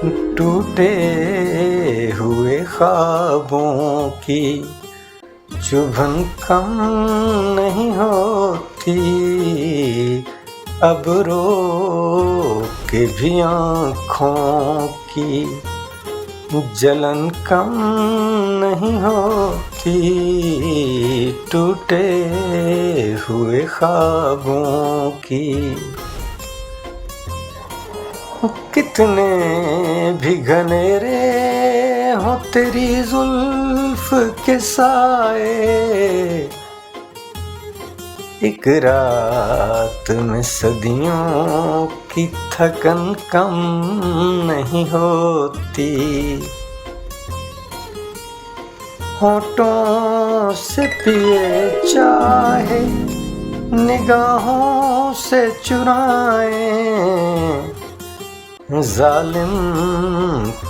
टूटे हुए ख्वाबों की चुभन कम नहीं होती, अब रो के भी आँखों की जलन कम नहीं होती, टूटे हुए ख्वाबों की। कितने भी घनेरे हो तेरी जुल्फ के साए, एक रात में सदियों की थकन कम नहीं होती। होठों से पिए चाहे निगाहों से चुराए, जालिम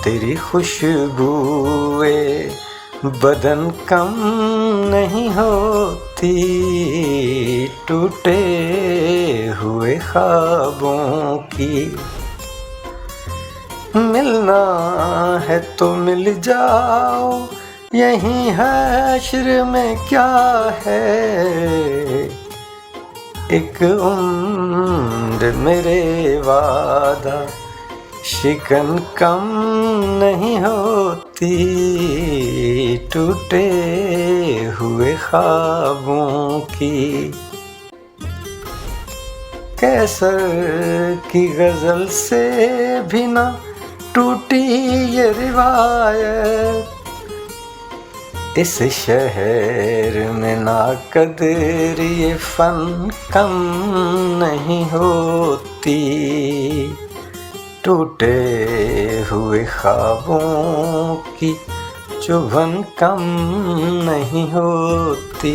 तेरी खुशबूए बदन कम नहीं होती, टूटे हुए ख्वाबों की। मिलना है तो मिल जाओ, यही हश्र में क्या है, एक उम्र मेरे वादा शिकन कम नहीं होती, टूटे हुए ख्वाबों की। कैसर की गजल से भी ना टूटी ये रिवायत, इस शहर में ना कदर ये फन कम नहीं होती, टूटे हुए ख्वाबों की चुभन कम नहीं होती।